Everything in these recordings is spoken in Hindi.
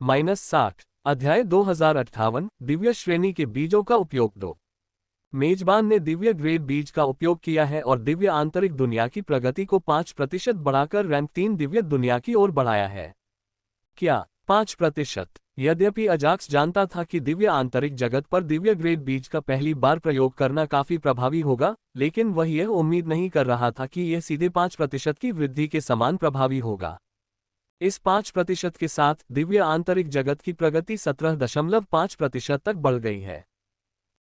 -60 अध्याय 2058 दिव्य श्रेणी के बीजों का उपयोग 2। मेजबान ने दिव्य ग्रेड बीज का उपयोग किया है और दिव्य आंतरिक दुनिया की प्रगति को 5% बढ़ाकर रैंक 3 दिव्य दुनिया की ओर बढ़ाया है। क्या 5%? यद्यपि अजाक्स जानता था कि दिव्य आंतरिक जगत पर दिव्य ग्रेड बीज का पहली बार प्रयोग करना काफी प्रभावी होगा, लेकिन वह यह उम्मीद नहीं कर रहा था कि यह सीधे 5% की वृद्धि के समान प्रभावी होगा। इस 5% के साथ दिव्य आंतरिक जगत की प्रगति 17.5% तक बढ़ गई है।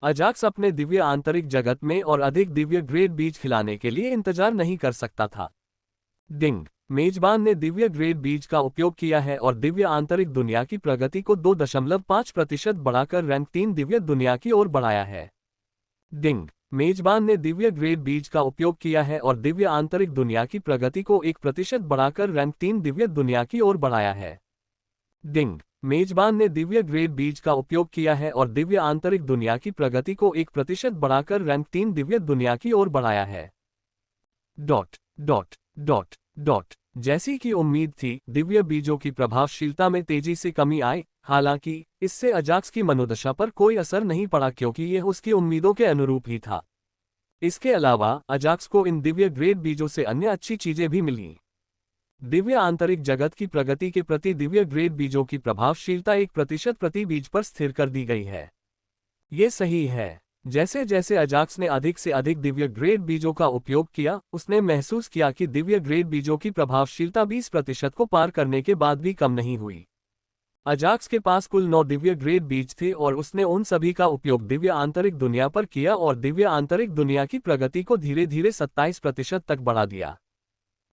अजाक्स अपने दिव्य आंतरिक जगत में और अधिक दिव्य ग्रेड बीज खिलाने के लिए इंतजार नहीं कर सकता था। डिंग, मेजबान ने दिव्य ग्रेड बीज का उपयोग किया है और दिव्य आंतरिक दुनिया की प्रगति को 2.5% बढ़ाकर रैंक 3 दिव्य दुनिया की ओर बढ़ाया है। डिंग, मेजबान ने दिव्य ग्रेड बीज का उपयोग किया है और दिव्य आंतरिक दुनिया की प्रगति को 1% बढ़ाकर रैंक 3 दिव्य दुनिया की ओर बढ़ाया है। डिंग, मेजबान ने दिव्य ग्रेड बीज का उपयोग किया है और दिव्य आंतरिक दुनिया की प्रगति को 1% बढ़ाकर रैंक 3 दिव्य दुनिया की ओर बढ़ाया है। डॉट डॉट डॉट डॉट जैसी कि उम्मीद थी, दिव्य बीजों की प्रभावशीलता में तेजी से कमी आई। हालांकि इससे अजाक्स की मनोदशा पर कोई असर नहीं पड़ा क्योंकि यह उसकी उम्मीदों के अनुरूप ही था। इसके अलावा अजाक्स को इन दिव्य ग्रेड बीजों से अन्य अच्छी चीजें भी मिलीं। दिव्य आंतरिक जगत की प्रगति के प्रति दिव्य ग्रेड बीजों की प्रभावशीलता 1% प्रति बीज पर स्थिर कर दी गई है। ये सही है। जैसे जैसे अजाक्स ने अधिक से अधिक दिव्य ग्रेड बीजों का उपयोग किया, उसने महसूस किया कि दिव्य ग्रेड बीजों की प्रभावशीलता 20% को पार करने के बाद भी कम नहीं हुई। अजाक्स के पास कुल 9 दिव्य ग्रेड बीज थे और उसने उन सभी का उपयोग दिव्य आंतरिक दुनिया पर किया और दिव्य आंतरिक दुनिया की प्रगति को धीरे धीरे 27% तक बढ़ा दिया।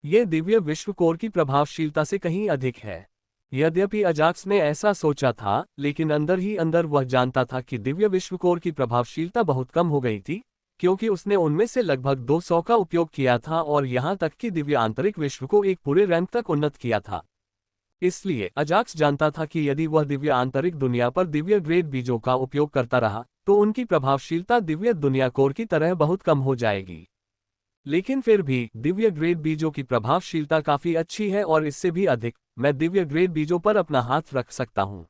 ये दिव्य विश्व कोर की प्रभावशीलता से कहीं अधिक है। यद्यपि अजाक्स ने ऐसा सोचा था, लेकिन अंदर ही अंदर वह जानता था कि दिव्य विश्व कोर की प्रभावशीलता बहुत कम हो गई थी, क्योंकि उसने उनमें से लगभग 200 का उपयोग किया था और यहां तक कि दिव्य आंतरिक विश्व को एक पूरे रैंक तक उन्नत किया था। इसलिए अजाक्स जानता था कि यदि वह दिव्य आंतरिक दुनिया पर दिव्य ग्रेड बीजों का उपयोग करता रहा, तो उनकी प्रभावशीलता दिव्य दुनिया कोर की तरह बहुत कम हो जाएगी। लेकिन फिर भी दिव्य ग्रेड बीजों की प्रभावशीलता काफी अच्छी है और इससे भी अधिक, मैं दिव्य ग्रेड बीजों पर अपना हाथ रख सकता हूं।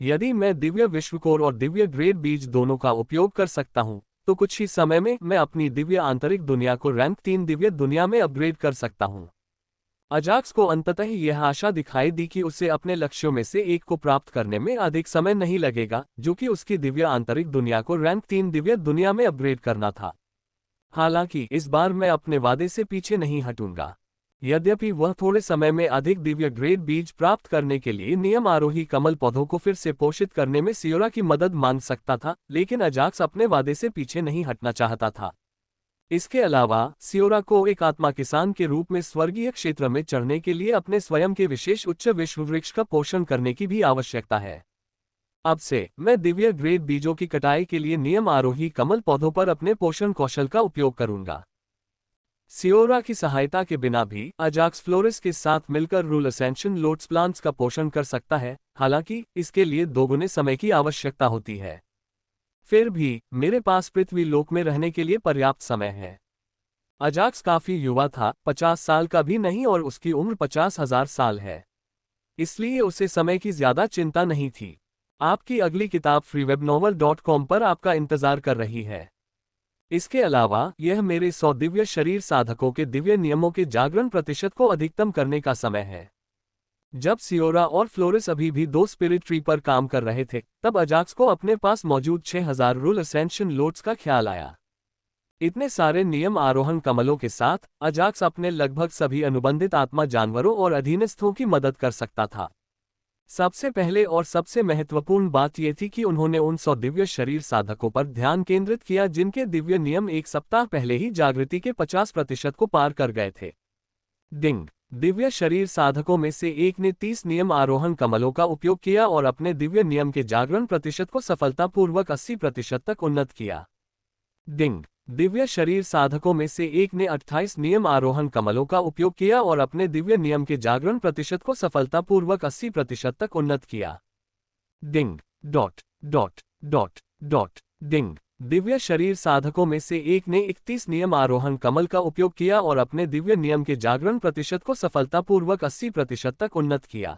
यदि मैं दिव्य विश्व कोर और दिव्य ग्रेड बीज दोनों का उपयोग कर सकता हूं, तो कुछ ही समय में मैं अपनी दिव्य आंतरिक दुनिया को रैंक 3 दिव्य दुनिया में अपग्रेड कर सकता हूं। अजाक्स को अंततः यह आशा दिखाई दी कि उसे अपने लक्ष्यों में से एक को प्राप्त करने में अधिक समय नहीं लगेगा, जो कि उसकी दिव्य आंतरिक दुनिया को रैंक 3 दिव्य दुनिया में अपग्रेड करना था। हालांकि इस बार मैं अपने वादे से पीछे नहीं हटूंगा। यद्यपि वह थोड़े समय में अधिक दिव्य ग्रेड बीज प्राप्त करने के लिए नियम आरोही कमल पौधों को फिर से पोषित करने में सियोरा की मदद मांग सकता था, लेकिन अजाक्स अपने वादे से पीछे नहीं हटना चाहता था। इसके अलावा सियोरा को एक आत्मा किसान के रूप में स्वर्गीय क्षेत्र में चढ़ने के लिए अपने स्वयं के विशेष उच्च विश्व वृक्ष का पोषण करने की भी आवश्यकता है। अब से मैं दिव्य ग्रेड बीजों की कटाई के लिए नियम आरोही कमल पौधों पर अपने पोषण कौशल का उपयोग करूंगा। सियोरा की सहायता के बिना भी अजाक्स फ्लोरिस के साथ मिलकर रूल असेंशन लोटस प्लांट्स का पोषण कर सकता है, हालांकि इसके लिए दोगुने समय की आवश्यकता होती है। फिर भी मेरे पास पृथ्वी लोक में रहने के लिए पर्याप्त समय है। अजाक्स काफी युवा था, 50 साल का भी नहीं, और उसकी उम्र 50,000 साल है, इसलिए उसे समय की ज्यादा चिंता नहीं थी। आपकी अगली किताब freewebnovel.com पर आपका इंतजार कर रही है। इसके अलावा यह मेरे 100 दिव्य शरीर साधकों के दिव्य नियमों के जागरण प्रतिशत को अधिकतम करने का समय है। जब सियोरा और फ्लोरिस अभी भी 2 स्पिरिट ट्री पर काम कर रहे थे, तब अजाक्स को अपने पास मौजूद 6000 रूल असेंशन लोट्स का ख्याल आया। इतने सारे नियम आरोहण कमलों के साथ अजाक्स अपने लगभग सभी अनुबंधित आत्मा जानवरों और अधीनस्थों की मदद कर सकता था। सबसे पहले और सबसे महत्वपूर्ण बात यह थी कि उन्होंने उन 100 दिव्य शरीर साधकों पर ध्यान केंद्रित किया जिनके दिव्य नियम एक सप्ताह पहले ही जागृति के 50% को पार कर गए थे। डिंग, दिव्य शरीर साधकों में से एक ने 30 नियम आरोहण कमलों का उपयोग किया और अपने दिव्य नियम के जागरण प्रतिशत को सफलतापूर्वक 80% तक उन्नत किया। डिंग, दिव्य शरीर साधकों में से एक ने 28 नियम आरोहण कमलों का उपयोग किया और अपने दिव्य नियम के जागरण प्रतिशत को सफलतापूर्वक 80% तक उन्नत किया। डिंग डॉट डॉट डॉट डॉट डिंग, दिव्य शरीर साधकों में से एक ने 31 नियम आरोहण कमल का उपयोग किया और अपने दिव्य नियम के जागरण प्रतिशत को सफलतापूर्वक 80% तक उन्नत किया।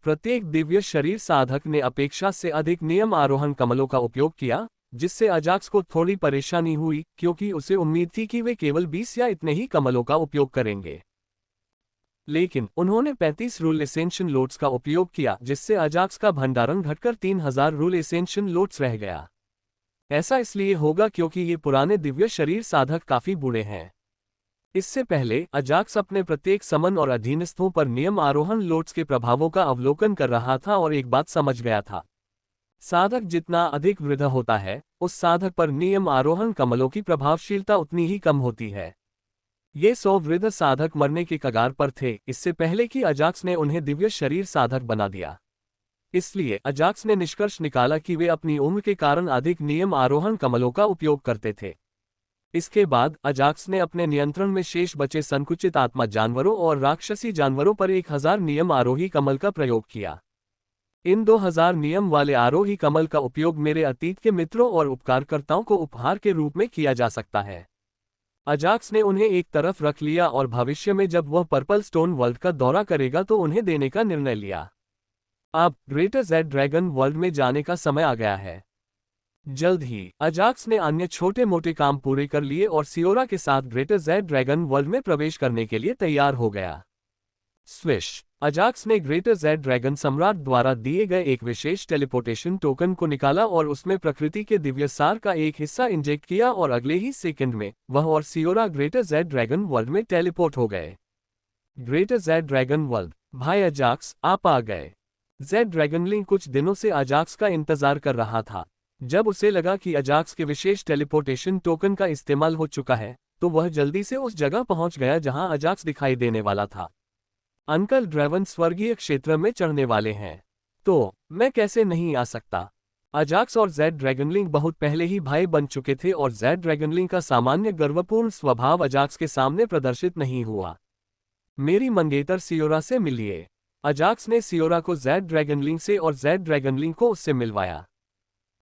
प्रत्येक दिव्य शरीर साधक ने अपेक्षा से अधिक नियम आरोहण कमलों का उपयोग किया, जिससे अजाक्स को थोड़ी परेशानी हुई क्योंकि उसे उम्मीद थी कि वे केवल 20 या इतने ही कमलों का उपयोग करेंगे। लेकिन उन्होंने 35 रूल एसेंशियल लोट्स का उपयोग किया, जिससे अजाक्स का भंडारण घटकर 3000 रूल एसेंशियल लोट्स रह गया। ऐसा इसलिए होगा क्योंकि ये पुराने दिव्य शरीर साधक काफी बूढ़े हैं। इससे पहले अजाक्स अपने प्रत्येक समन और अधीनस्थों पर नियम आरोहण लोट्स के प्रभावों का अवलोकन कर रहा था और एक बात समझ गया था। साधक जितना अधिक वृद्ध होता है, उस साधक पर नियम आरोहण कमलों की प्रभावशीलता उतनी ही कम होती है। ये 100 वृद्ध साधक मरने के कगार पर थे, इससे पहले कि अजाक्स ने उन्हें दिव्य शरीर साधक बना दिया। इसलिए अजाक्स ने निष्कर्ष निकाला कि वे अपनी उम्र के कारण अधिक नियम आरोहण कमलों का उपयोग करते थे। इसके बाद अजाक्स ने अपने नियंत्रण में शेष बचे संकुचित आत्मा जानवरों और राक्षसी जानवरों पर 1000 नियम आरोही कमल का प्रयोग किया। इन 2000 नियम वाले आरोही कमल का उपयोग मेरे अतीत के मित्रों और उपकारकर्ताओं को उपहार के रूप में किया जा सकता है। अजाक्स ने उन्हें एक तरफ रख लिया और भविष्य में जब वह पर्पल स्टोन वर्ल्ड का दौरा करेगा तो उन्हें देने का निर्णय लिया। अब ग्रेटर जेड ड्रैगन वर्ल्ड में जाने का समय आ गया है। जल्द ही अजाक्स ने अन्य छोटे मोटे काम पूरे कर लिए और सियोरा के साथ ग्रेटर जेड ड्रैगन वर्ल्ड में प्रवेश करने के लिए तैयार हो गया। स्विश। अजाक्स ने ग्रेटर जेड ड्रैगन सम्राट द्वारा दिए गए एक विशेष टेलीपोर्टेशन टोकन को निकाला और उसमें प्रकृति के दिव्य सार का एक हिस्सा इंजेक्ट किया और अगले ही सेकंड में वह और सियोरा ग्रेटर जेड ड्रैगन वर्ल्ड में टेलीपोर्ट हो गए। Greater Z dragon world. भाई अजाक्स, आप आ गए। जेड ड्रैगनलिंग कुछ दिनों से अजाक्स का इंतजार कर रहा था। जब उसे लगा कि अजाक्स के विशेष टेलीपोर्टेशन टोकन का इस्तेमाल हो चुका है, तो वह जल्दी से उस जगह पहुंच गया जहां अजाक्स दिखाई देने वाला था। अंकल ड्रैवन स्वर्गीय क्षेत्र में चढ़ने वाले हैं, तो मैं कैसे नहीं आ सकता। अजाक्स और जेड ड्रैगनलिंग बहुत पहले ही भाई बन चुके थे और जेड ड्रैगनलिंग का सामान्य गर्वपूर्ण स्वभाव अजाक्स के सामने प्रदर्शित नहीं हुआ। मेरी मंगेतर सियोरा से मिलिए। अजाक्स ने सियोरा को जेड ड्रैगनलिंग से और जेड ड्रैगनलिंग को उससे मिलवाया।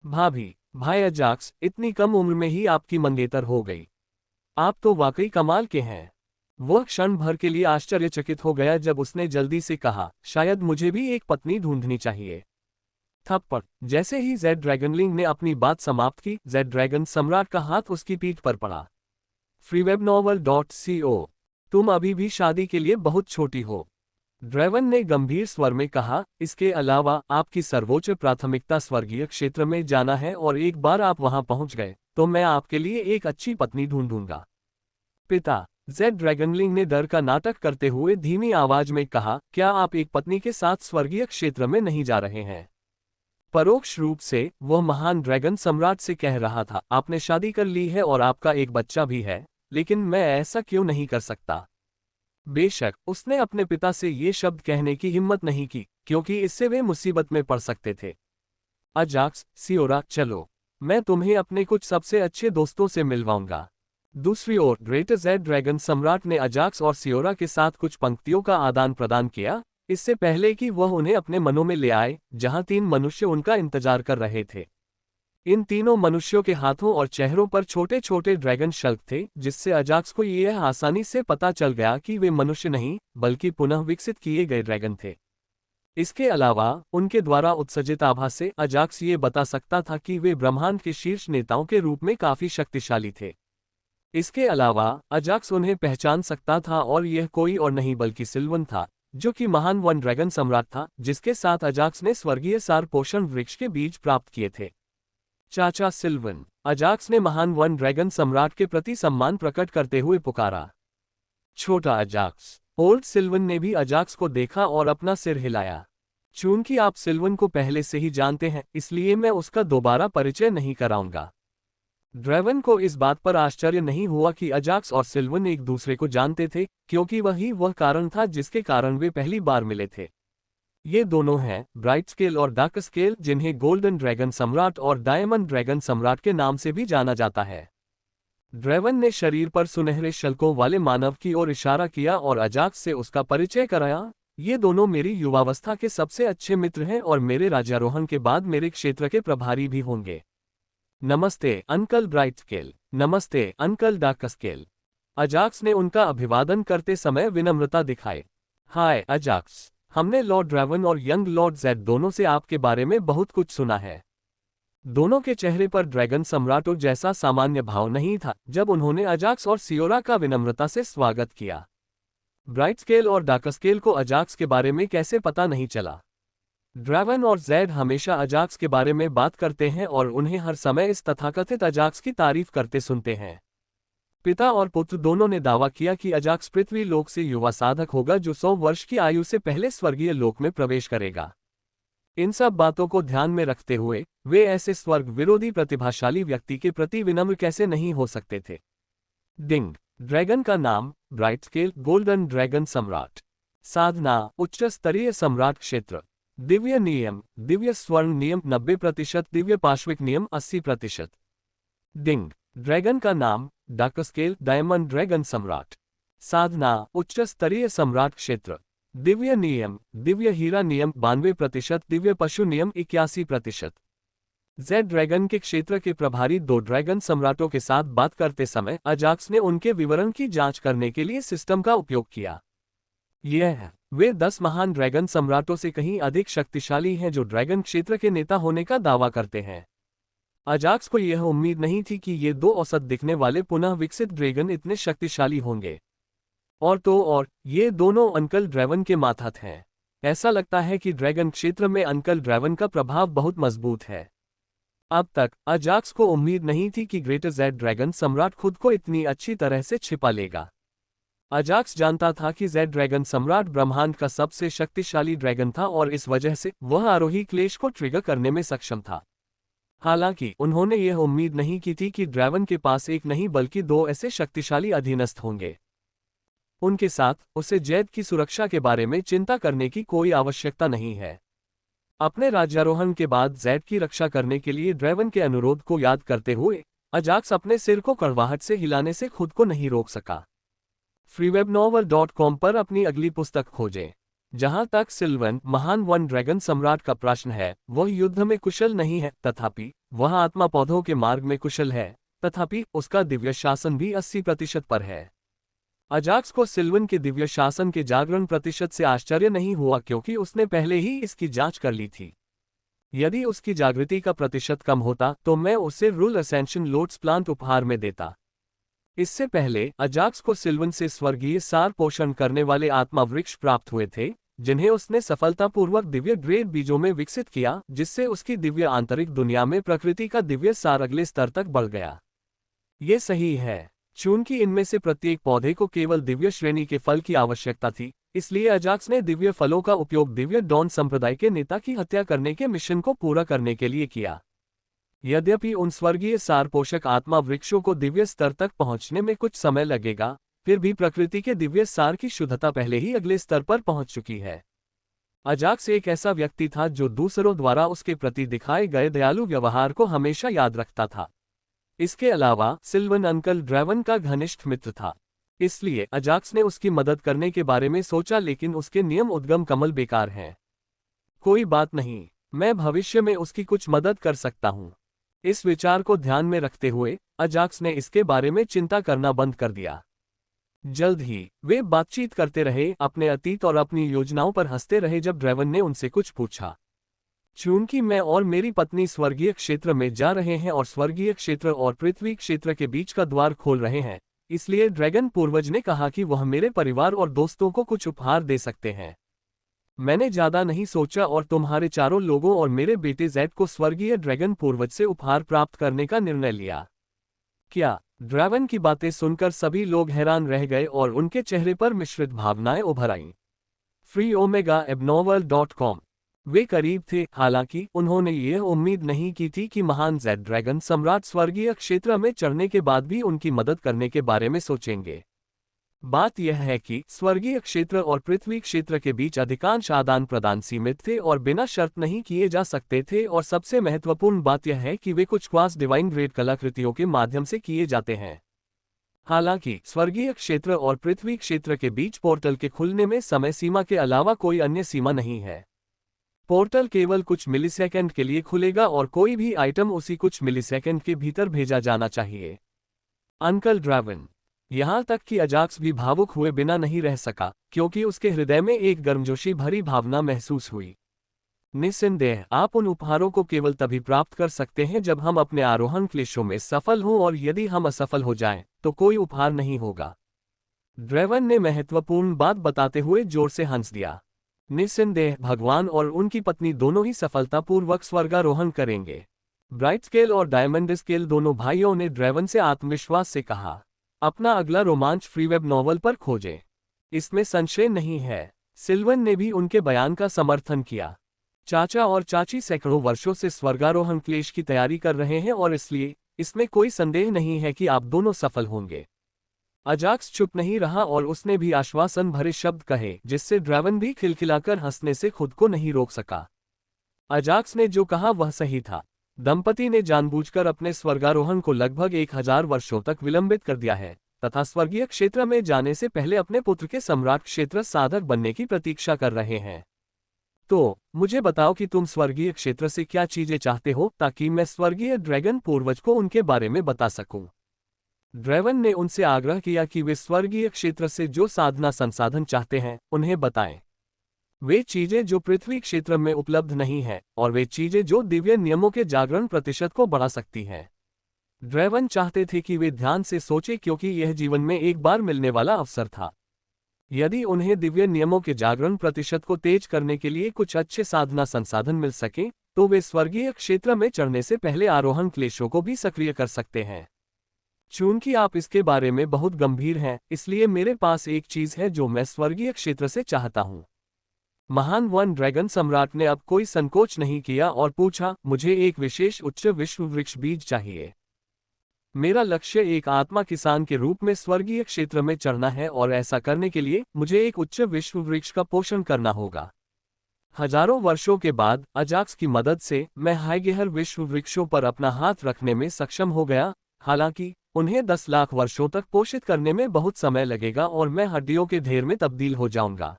भाभी, भाई अजाक्स, इतनी कम उम्र में ही आपकी मंगेतर हो गई। आप तो वाकई कमाल के हैं। वह क्षण भर के लिए आश्चर्यचकित हो गया जब उसने जल्दी से कहा, शायद मुझे भी एक पत्नी ढूंढनी चाहिए। थप्पड़। जैसे ही जेड ड्रैगनलिंग ने अपनी बात समाप्त की, जेड ड्रैगन सम्राट का हाथ उसकी पीठ पर पड़ा। freewebnovel.co। तुम अभी भी शादी के लिए बहुत छोटी हो, ड्रैवन ने गंभीर स्वर में कहा। इसके अलावा आपकी सर्वोच्च प्राथमिकता स्वर्गीय क्षेत्र में जाना है और एक बार आप वहां पहुंच गए तो मैं आपके लिए एक अच्छी पत्नी ढूंढूंगा। पिता। जेड ड्रैगनलिंग ने डर का नाटक करते हुए धीमी आवाज में कहा, क्या आप एक पत्नी के साथ स्वर्गीय क्षेत्र में नहीं जा रहे हैं? परोक्ष रूप से वह महान ड्रैगन सम्राट से कह रहा था, आपने शादी कर ली है और आपका एक बच्चा भी है, लेकिन मैं ऐसा क्यों नहीं कर सकता? बेशक उसने अपने पिता से ये शब्द कहने की हिम्मत नहीं की, क्योंकि इससे वे मुसीबत में पड़ सकते थे। अजाक्स, सियोरा, चलो, मैं तुम्हें अपने कुछ सबसे अच्छे दोस्तों से मिलवाऊंगा। दूसरी ओर ग्रेटर जेड ड्रैगन सम्राट ने अजाक्स और सियोरा के साथ कुछ पंक्तियों का आदान प्रदान किया, इससे पहले कि वह उन्हें अपने मनों में ले आए, जहां 3 मनुष्य उनका इंतजार कर रहे थे। इन तीनों मनुष्यों के हाथों और चेहरों पर छोटे छोटे ड्रैगन शल्क थे, जिससे अजाक्स को यह आसानी से पता चल गया कि वे मनुष्य नहीं बल्कि पुनः विकसित किए गए ड्रैगन थे। इसके अलावा उनके द्वारा उत्सर्जित आभा से अजाक्स ये बता सकता था कि वे ब्रह्मांड के शीर्ष नेताओं के रूप में काफी शक्तिशाली थे। इसके अलावा अजाक्स उन्हें पहचान सकता था और यह कोई और नहीं बल्कि सिल्वन था, जो कि महान वन ड्रैगन सम्राट था, जिसके साथ अजाक्स ने स्वर्गीय सार पोषण वृक्ष के बीज प्राप्त किए थे। चाचा सिल्वन। अजाक्स ने महान वन ड्रैगन सम्राट के प्रति सम्मान प्रकट करते हुए पुकारा। छोटा अजाक्स। ओल्ड सिल्वन ने भी अजाक्स को देखा और अपना सिर हिलाया। चूंकि आप सिल्वन को पहले से ही जानते हैं, इसलिए मैं उसका दोबारा परिचय नहीं कराऊंगा। ड्रैवन को इस बात पर आश्चर्य नहीं हुआ कि अजाक्स और सिल्वन एक दूसरे को जानते थे, क्योंकि वही वह कारण था जिसके कारण वे पहली बार मिले थे। ये दोनों हैं ब्राइट स्केल और डार्क स्केल, जिन्हें गोल्डन ड्रैगन सम्राट और डायमंड ड्रैगन सम्राट के नाम से भी जाना जाता है। ड्रैवन ने शरीर पर सुनहरे शल्कों वाले मानव की ओर इशारा किया और अजाक्स से उसका परिचय कराया। ये दोनों मेरी युवावस्था के सबसे अच्छे मित्र हैं और मेरे राज्यारोहण के बाद मेरे क्षेत्र के प्रभारी भी होंगे। नमस्ते अंकल ब्राइट स्केल। नमस्ते अंकल डार्क स्केल। अजाक्स ने उनका अभिवादन करते समय विनम्रता दिखाई। हाय अजाक्स। हमने लॉर्ड ड्रैगन और यंग लॉर्ड जेड दोनों से आपके बारे में बहुत कुछ सुना है। दोनों के चेहरे पर ड्रैगन सम्राटों जैसा सामान्य भाव नहीं था जब उन्होंने अजाक्स और सियोरा का विनम्रता से स्वागत किया। ब्राइट स्केल और डार्क स्केल को अजाक्स के बारे में कैसे पता नहीं चला? ड्रैगन और जेड हमेशा अजाक्स के बारे में बात करते हैं और उन्हें हर समय इस तथाकथित अजाक्स की तारीफ करते सुनते हैं। पिता और पुत्र दोनों ने दावा किया कि अजाक्स पृथ्वी लोक से युवा साधक होगा जो 100 वर्ष की आयु से पहले स्वर्गीय लोक में प्रवेश करेगा। इन सब बातों को ध्यान में रखते हुए वे ऐसे स्वर्ग विरोधी प्रतिभाशाली व्यक्ति के प्रति विनम्र कैसे नहीं हो सकते थे? डिंग। ड्रैगन का नाम ब्राइट स्केल गोल्डन ड्रैगन सम्राट। साधना उच्च स्तरीय सम्राट क्षेत्र। दिव्य नियम दिव्य स्वर्ण नियम 90%, दिव्य पाश्विक नियम 80%। डिंग। ड्रैगन का नाम डार्क स्केल डायमंड ड्रैगन सम्राट। साधना उच्च स्तरीय सम्राट क्षेत्र। दिव्य नियम दिव्य हीरा नियम 92%, दिव्य पशु नियम 81%। जेड ड्रैगन के क्षेत्र के प्रभारी 2 ड्रैगन सम्राटों के साथ बात करते समय अजाक्स ने उनके विवरण की जांच करने के लिए सिस्टम का उपयोग किया। वे 10 महान ड्रैगन सम्राटों से कहीं अधिक शक्तिशाली हैं जो ड्रैगन क्षेत्र के नेता होने का दावा करते हैं। अजाक्स को यह उम्मीद नहीं थी कि ये 2 औसत दिखने वाले पुनः विकसित ड्रैगन इतने शक्तिशाली होंगे। और ये दोनों अंकल ड्रैगन के मातहत हैं। ऐसा लगता है कि ड्रैगन क्षेत्र में अंकल ड्रैगन का प्रभाव बहुत मजबूत है। अब तक अजाक्स को उम्मीद नहीं थी कि ग्रेटर जेड ड्रैगन सम्राट खुद को इतनी अच्छी तरह से छिपा लेगा। अजाक्स जानता था कि जेड ड्रैगन सम्राट ब्रह्मांड का सबसे शक्तिशाली ड्रैगन था और इस वजह से वह आरोही क्लेश को ट्रिगर करने में सक्षम था। हालांकि उन्होंने यह उम्मीद नहीं की थी कि ड्रैगन के पास एक नहीं बल्कि 2 ऐसे शक्तिशाली अधीनस्थ होंगे। उनके साथ उसे जेड की सुरक्षा के बारे में चिंता करने की कोई आवश्यकता नहीं है। अपने राज्यारोहण के बाद जेड की रक्षा करने के लिए ड्रैगन के अनुरोध को याद करते हुए अजाक्स अपने सिर को कड़वाहट से हिलाने से खुद को नहीं रोक सका। freewebnovel.com पर अपनी अगली पुस्तक खोजें। जहां तक सिल्वन महान वन ड्रैगन सम्राट का प्रश्न है, वह युद्ध में कुशल नहीं है, तथापि वह आत्मा पौधों के मार्ग में कुशल है, तथापि उसका दिव्य शासन भी 80% पर है। अजाक्स को सिल्वन के दिव्य शासन के जागरण प्रतिशत से आश्चर्य नहीं हुआ क्योंकि उसने पहले ही इसकी जांच कर ली थी। यदि उसकी जागृति का प्रतिशत कम होता तो मैं उसे रूल असेंशन लोट्स प्लांट उपहार में देता। इससे पहले अजाक्स को सिल्वन से स्वर्गीय सार पोषण करने वाले आत्मा वृक्ष प्राप्त हुए थे, जिन्हें उसने सफलतापूर्वक दिव्य ग्रेड बीजों में विकसित किया, जिससे उसकी दिव्य आंतरिक दुनिया में प्रकृति का दिव्य सार अगले स्तर तक बढ़ गया। ये सही है, चूंकि इनमें से प्रत्येक पौधे को केवल दिव्य श्रेणी के फल की आवश्यकता थी, इसलिए अजाक्स ने दिव्य फलों का उपयोग दिव्य डॉन संप्रदाय के नेता की हत्या करने के मिशन को पूरा करने के लिए किया। यद्यपि उन स्वर्गीय सार पोषक आत्मा वृक्षों को दिव्य स्तर तक पहुंचने में कुछ समय लगेगा, फिर भी प्रकृति के दिव्य सार की शुद्धता पहले ही अगले स्तर पर पहुंच चुकी है। अजाक्स एक ऐसा व्यक्ति था जो दूसरों द्वारा उसके प्रति दिखाए गए दयालु व्यवहार को हमेशा याद रखता था। इसके अलावा सिल्वन अंकल ड्रैगन का घनिष्ठ मित्र था, इसलिए अजाक्स ने उसकी मदद करने के बारे में सोचा, लेकिन उसके नियम उद्गम कमल बेकार हैं। कोई बात नहीं, मैं भविष्य में उसकी कुछ मदद कर सकता हूं। इस विचार को ध्यान में रखते हुए अजाक्स ने इसके बारे में चिंता करना बंद कर दिया। जल्द ही वे बातचीत करते रहे, अपने अतीत और अपनी योजनाओं पर हंसते रहे जब ड्रैगन ने उनसे कुछ पूछा। चूंकि मैं और मेरी पत्नी स्वर्गीय क्षेत्र में जा रहे हैं और स्वर्गीय क्षेत्र और पृथ्वी क्षेत्र के बीच का द्वार खोल रहे हैं, इसलिए ड्रैगन पूर्वज ने कहा कि वह मेरे परिवार और दोस्तों को कुछ उपहार दे सकते हैं। मैंने ज्यादा नहीं सोचा और तुम्हारे चारों लोगों और मेरे बेटे जेड को स्वर्गीय ड्रैगन पूर्वज से उपहार प्राप्त करने का निर्णय लिया। क्या? ड्रैगन की बातें सुनकर सभी लोग हैरान रह गए और उनके चेहरे पर मिश्रित भावनाएं उभर आईं। freeomega.abnormal.com। वे करीब थे, हालांकि उन्होंने यह उम्मीद नहीं की थी कि महान जेड ड्रैगन सम्राट स्वर्गीय क्षेत्र में चढ़ने के बाद भी उनकी मदद करने के बारे में सोचेंगे। बात यह है कि स्वर्गीय क्षेत्र और पृथ्वी क्षेत्र के बीच अधिकांश आदान प्रदान सीमित थे और बिना शर्त नहीं किए जा सकते थे, और सबसे महत्वपूर्ण बात यह है कि वे कुछ खास डिवाइन ग्रेड कलाकृतियों के माध्यम से किए जाते हैं। हालांकि स्वर्गीय क्षेत्र और पृथ्वी क्षेत्र के बीच पोर्टल के खुलने में समय सीमा के अलावा कोई अन्य सीमा नहीं है। पोर्टल केवल कुछ मिलीसेकंड के लिए खुलेगा और कोई भी आइटम उसी कुछ मिलीसेकंड के भीतर भेजा जाना चाहिए। Uncle dragon. यहाँ तक कि अजाक्स भी भावुक हुए बिना नहीं रह सका, क्योंकि उसके हृदय में एक गर्मजोशी भरी भावना महसूस हुई। निस्संदेह आप उन उपहारों को केवल तभी प्राप्त कर सकते हैं जब हम अपने आरोहण क्लेशों में सफल हों, और यदि हम असफल हो जाएं, तो कोई उपहार नहीं होगा। ड्रेवन ने महत्वपूर्ण बात बताते हुए जोर से हंस दिया। निस्संदेह भगवान और उनकी पत्नी दोनों ही सफलतापूर्वक स्वर्गारोहण करेंगे। ब्राइट स्केल और डायमंड स्केल दोनों भाइयों ने ड्रेवन से आत्मविश्वास से कहा, अपना अगला रोमांच फ्री वेब नॉवल पर खोजें, इसमें संशय नहीं है। सिल्वन ने भी उनके बयान का समर्थन किया। चाचा और चाची सैकड़ों वर्षों से स्वर्गारोहण क्लेश की तैयारी कर रहे हैं, और इसलिए इसमें कोई संदेह नहीं है कि आप दोनों सफल होंगे। अजाक्स चुप नहीं रहा और उसने भी आश्वासन भरे शब्द कहे, जिससे ड्रेवन भी खिलखिलाकर हंसने से खुद को नहीं रोक सका। अजाक्स ने जो कहा वह सही था। दंपति ने जानबूझकर अपने स्वर्गारोहण को लगभग 1000 वर्षों तक विलंबित कर दिया है, तथा स्वर्गीय क्षेत्र में जाने से पहले अपने पुत्र के सम्राट क्षेत्र साधक बनने की प्रतीक्षा कर रहे हैं। तो मुझे बताओ कि तुम स्वर्गीय क्षेत्र से क्या चीजें चाहते हो, ताकि मैं स्वर्गीय ड्रैगन पूर्वज को उनके बारे में बता सकूं। ड्रेवन ने उनसे आग्रह किया कि वे स्वर्गीय क्षेत्र से जो साधना संसाधन चाहते हैं उन्हें बताएं। वे चीजें जो पृथ्वी क्षेत्र में उपलब्ध नहीं हैं, और वे चीजें जो दिव्य नियमों के जागरण प्रतिशत को बढ़ा सकती हैं। ड्रेवन चाहते थे कि वे ध्यान से सोचें, क्योंकि यह जीवन में एक बार मिलने वाला अवसर था। यदि उन्हें दिव्य नियमों के जागरण प्रतिशत को तेज करने के लिए कुछ अच्छे साधना संसाधन मिल सके, तो वे स्वर्गीय क्षेत्र में चढ़ने से पहले आरोहण क्लेशों को भी सक्रिय कर सकते हैं। चूंकि आप इसके बारे में बहुत गंभीर हैं, इसलिए मेरे पास एक चीज है जो मैं स्वर्गीय क्षेत्र से चाहता हूं। महान वन ड्रैगन सम्राट ने अब कोई संकोच नहीं किया और पूछा, मुझे एक विशेष उच्च विश्व वृक्ष बीज चाहिए। मेरा लक्ष्य एक आत्मा किसान के रूप में स्वर्गीय क्षेत्र में चढ़ना है, और ऐसा करने के लिए मुझे एक उच्च विश्व वृक्ष का पोषण करना होगा। हजारों वर्षों के बाद अजाक्स की मदद से मैं हाइगेहर विश्व वृक्षों पर अपना हाथ रखने में सक्षम हो गया। हालांकि उन्हें 10 लाख वर्षों तक पोषित करने में बहुत समय लगेगा, और मैं हड्डियों के ढेर में तब्दील हो जाऊंगा।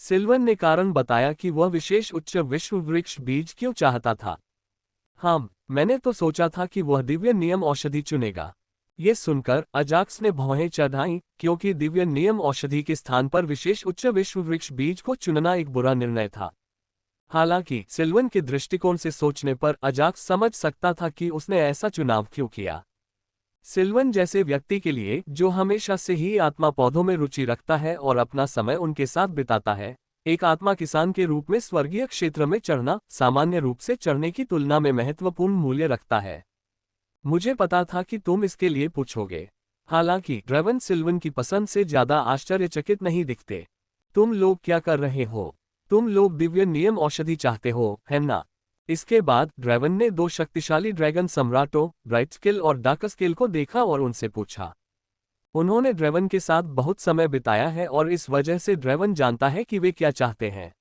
सिल्वन ने कारण बताया कि वह विशेष उच्च विश्व वृक्ष बीज क्यों चाहता था। हाँ, मैंने तो सोचा था कि वह दिव्य नियम औषधि चुनेगा। ये सुनकर अजाक्स ने भौहें चढ़ाईं, क्योंकि दिव्य नियम औषधि के स्थान पर विशेष उच्च विश्व वृक्ष बीज को चुनना एक बुरा निर्णय था। हालांकि सिल्वन के दृष्टिकोण से सोचने पर अजाक्स समझ सकता था कि उसने ऐसा चुनाव क्यों किया। सिल्वन जैसे व्यक्ति के लिए, जो हमेशा से ही आत्मा पौधों में रुचि रखता है और अपना समय उनके साथ बिताता है, एक आत्मा किसान के रूप में स्वर्गीय क्षेत्र में चढ़ना सामान्य रूप से चढ़ने की तुलना में महत्वपूर्ण मूल्य रखता है। मुझे पता था कि तुम इसके लिए पूछोगे। हालांकि ड्रेवन सिल्वन की पसंद से ज्यादा आश्चर्यचकित नहीं दिखते। तुम लोग क्या कर रहे हो? तुम लोग दिव्य नियम औषधि चाहते हो, है ना? इसके बाद ड्रेवन ने 2 शक्तिशाली ड्रैगन सम्राटों ब्राइट स्केल और डार्क स्केल को देखा और उनसे पूछा। उन्होंने ड्रेवन के साथ बहुत समय बिताया है, और इस वजह से ड्रेवन जानता है कि वे क्या चाहते हैं।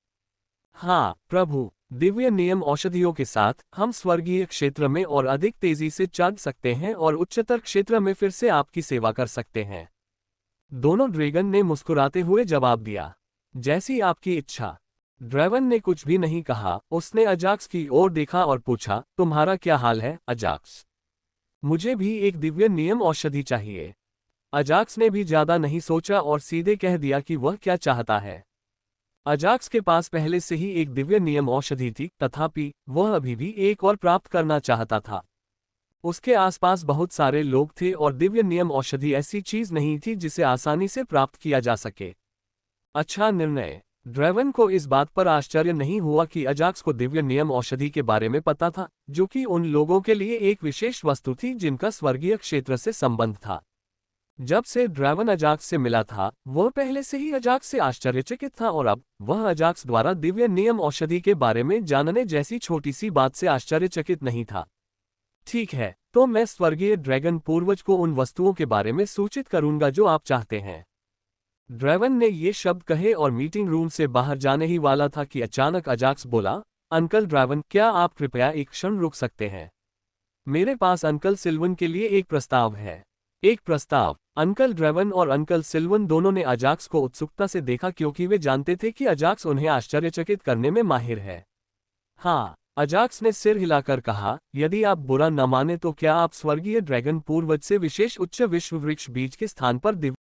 हाँ प्रभु, दिव्य नियम औषधियों के साथ हम स्वर्गीय क्षेत्र में और अधिक तेजी से चढ़ सकते हैं और उच्चतर क्षेत्र में फिर से आपकी सेवा कर सकते हैं। दोनों ड्रैगन ने मुस्कुराते हुए जवाब दिया, जैसी आपकी इच्छा। ड्रेवन ने कुछ भी नहीं कहा। उसने अजाक्स की ओर देखा और पूछा, तुम्हारा क्या हाल है अजाक्स? मुझे भी एक दिव्य नियम औषधि चाहिए। अजाक्स ने भी ज्यादा नहीं सोचा और सीधे कह दिया कि वह क्या चाहता है। अजाक्स के पास पहले से ही एक दिव्य नियम औषधि थी, तथापि वह अभी भी एक और प्राप्त करना चाहता था। उसके आसपास बहुत सारे लोग थे, और दिव्य नियम औषधि ऐसी चीज नहीं थी जिसे आसानी से प्राप्त किया जा सके। अच्छा निर्णय। ड्रेवन को इस बात पर आश्चर्य नहीं हुआ कि अजाक्स को दिव्य नियम औषधि के बारे में पता था, जो कि उन लोगों के लिए एक विशेष वस्तु थी जिनका स्वर्गीय क्षेत्र से संबंध था। जब से ड्रेवन अजाक्स से मिला था, वह पहले से ही अजाक्स से आश्चर्यचकित था, और अब वह अजाक्स द्वारा दिव्य नियम औषधि के बारे में जानने जैसी छोटी सी बात से आश्चर्यचकित नहीं था। ठीक है, तो मैं स्वर्गीय ड्रैगन पूर्वज को उन वस्तुओं के बारे में सूचित करूंगा जो आप चाहते हैं। ड्रेवन ने ये शब्द कहे और मीटिंग रूम से बाहर जाने ही वाला था कि अचानक अजाक्स बोला, अंकल ड्रेवन, क्या आप कृपया एक क्षण रुक सकते हैं? मेरे पास अंकल सिल्वन के लिए एक प्रस्ताव है। एक प्रस्ताव? अंकल ड्रेवन और अंकल सिल्वन दोनों ने अजाक्स को उत्सुकता से देखा, क्योंकि वे जानते थे कि अजाक्स उन्हें आश्चर्यचकित करने में माहिर है। हाँ, अजाक्स ने सिर हिलाकर कहा, यदि आप बुरा न माने तो क्या आप स्वर्गीय ड्रैगन पूर्वज से विशेष उच्च विश्व वृक्ष बीज के स्थान पर दिव्य